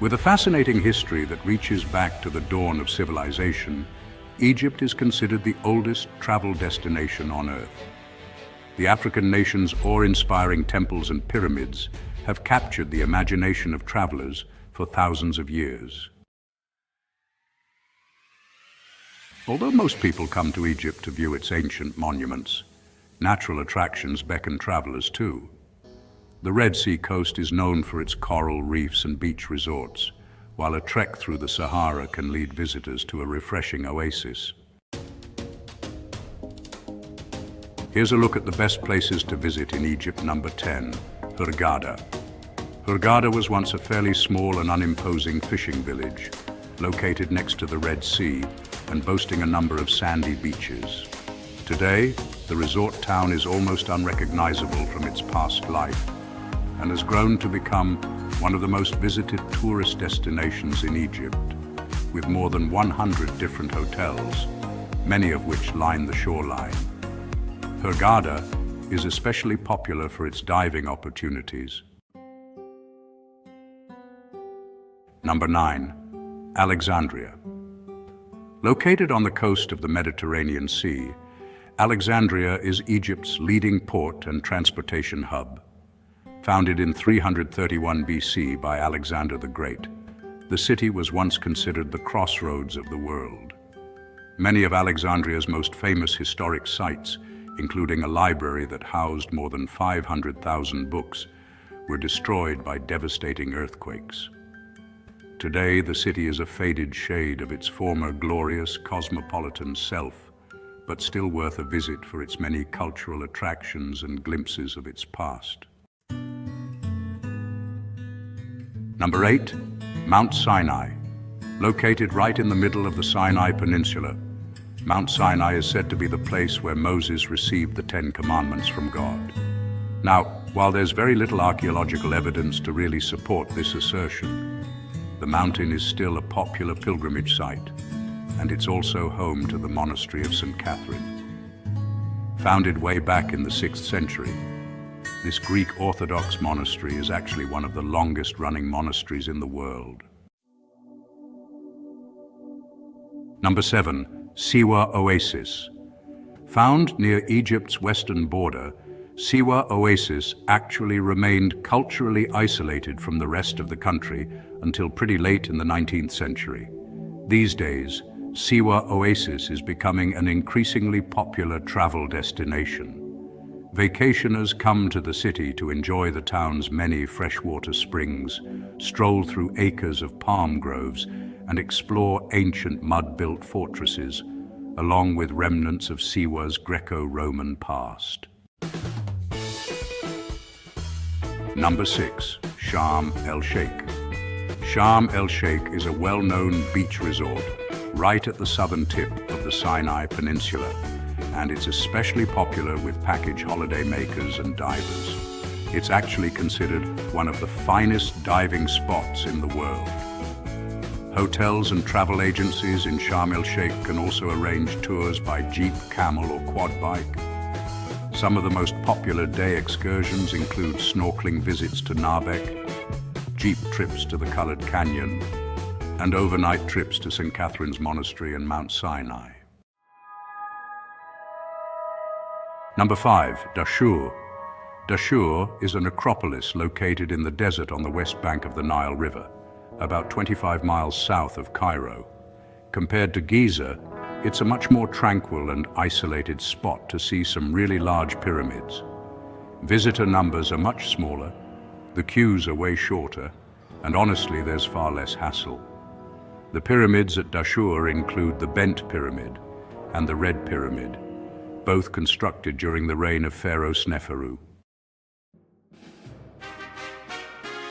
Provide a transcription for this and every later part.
With a fascinating history that reaches back to the dawn of civilization, Egypt is considered the oldest travel destination on Earth. The African nation's awe-inspiring temples and pyramids have captured the imagination of travelers for thousands of years. Although most people come to Egypt to view its ancient monuments, natural attractions beckon travelers too. The Red Sea coast is known for its coral reefs and beach resorts, while a trek through the Sahara can lead visitors to a refreshing oasis. Here's a look at the best places to visit in Egypt. Number 10, Hurghada. Hurghada was once a fairly small and unimposing fishing village, located next to the Red Sea and boasting a number of sandy beaches. Today, the resort town is almost unrecognizable from its past life and has grown to become one of the most visited tourist destinations in Egypt, with more than 100 different hotels, many of which line the shoreline. Hurghada is especially popular for its diving opportunities. Number 9, Alexandria. Located on the coast of the Mediterranean Sea, Alexandria is Egypt's leading port and transportation hub. Founded in 331 BC by Alexander the Great, the city was once considered the crossroads of the world. Many of Alexandria's most famous historic sites, including a library that housed more than 500,000 books, were destroyed by devastating earthquakes. Today, the city is a faded shade of its former glorious cosmopolitan self, but still worth a visit for its many cultural attractions and glimpses of its past. Number 8, Mount Sinai. Located right in the middle of the Sinai Peninsula, Mount Sinai is said to be the place where Moses received the Ten Commandments from God. Now, while there's very little archaeological evidence to really support this assertion, the mountain is still a popular pilgrimage site, and it's also home to the monastery of St. Catherine. Founded way back in the 6th century, this Greek Orthodox monastery is actually one of the longest-running monasteries in the world. Number 7, Siwa Oasis. Found near Egypt's western border, Siwa Oasis actually remained culturally isolated from the rest of the country until pretty late in the 19th century. These days, Siwa Oasis is becoming an increasingly popular travel destination. Vacationers come to the city to enjoy the town's many freshwater springs, stroll through acres of palm groves, and explore ancient mud-built fortresses, along with remnants of Siwa's Greco-Roman past. Number 6, Sharm el-Sheikh. Sharm el-Sheikh is a well-known beach resort right at the southern tip of the Sinai Peninsula, and it's especially popular with package holiday makers and divers. It's actually considered one of the finest diving spots in the world. Hotels and travel agencies in Sharm el-Sheikh can also arrange tours by jeep, camel, or quad bike. Some of the most popular day excursions include snorkeling visits to Narbeck, jeep trips to the Colored Canyon, and overnight trips to St. Catherine's Monastery and Mount Sinai. Number 5, Dahshur. Dahshur is a necropolis located in the desert on the west bank of the Nile River, about 25 miles south of Cairo. Compared to Giza, it's a much more tranquil and isolated spot to see some really large pyramids. Visitor numbers are much smaller, the queues are way shorter, and honestly, there's far less hassle. The pyramids at Dahshur include the Bent Pyramid and the Red Pyramid, both constructed during the reign of Pharaoh Sneferu.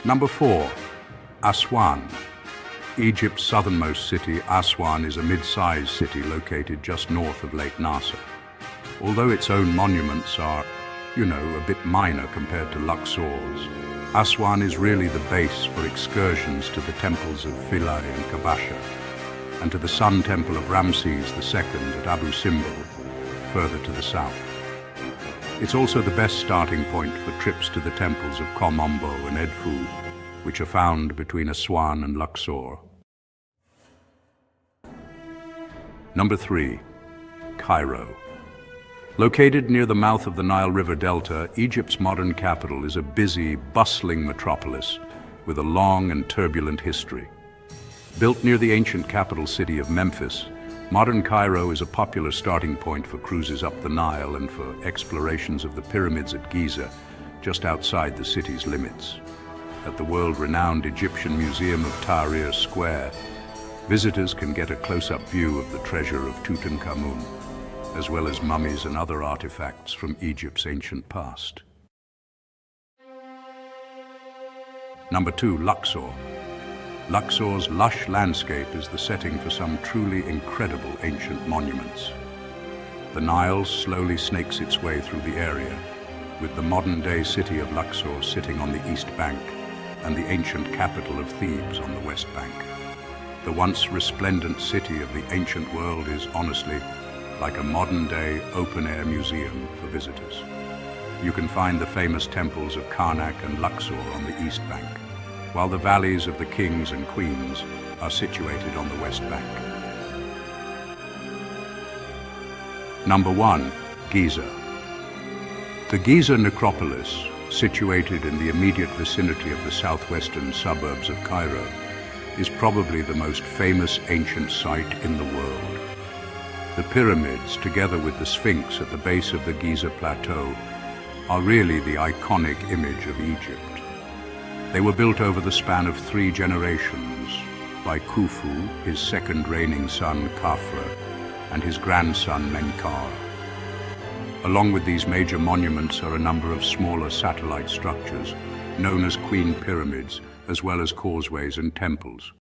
Number 4, Aswan. Egypt's southernmost city, Aswan is a mid-sized city located just north of Lake Nasser. Although its own monuments are, a bit minor compared to Luxor's, Aswan is really the base for excursions to the temples of Philae and Kabasha, and to the Sun Temple of Ramses II at Abu Simbel, further to the south. It's also the best starting point for trips to the temples of Kom Ombo and Edfu, which are found between Aswan and Luxor. Number 3. Cairo. Located near the mouth of the Nile River Delta, Egypt's modern capital is a busy, bustling metropolis with a long and turbulent history. Built near the ancient capital city of Memphis, modern Cairo is a popular starting point for cruises up the Nile and for explorations of the pyramids at Giza, just outside the city's limits. At the world-renowned Egyptian Museum of Tahrir Square, visitors can get a close-up view of the treasure of Tutankhamun, as well as mummies and other artifacts from Egypt's ancient past. Number 2. Luxor. Luxor's lush landscape is the setting for some truly incredible ancient monuments. The Nile slowly snakes its way through the area, with the modern-day city of Luxor sitting on the east bank and the ancient capital of Thebes on the west bank. The once resplendent city of the ancient world is honestly like a modern-day open-air museum for visitors. You can find the famous temples of Karnak and Luxor on the east bank, while the valleys of the kings and queens are situated on the west bank. Number 1. Giza. The Giza necropolis, situated in the immediate vicinity of the southwestern suburbs of Cairo, is probably the most famous ancient site in the world. The pyramids, together with the Sphinx at the base of the Giza Plateau, are really the iconic image of Egypt. They were built over the span of 3 generations by Khufu, his second reigning son Khafra, and his grandson Menkaure. Along with these major monuments are a number of smaller satellite structures, known as Queen Pyramids, as well as causeways and temples.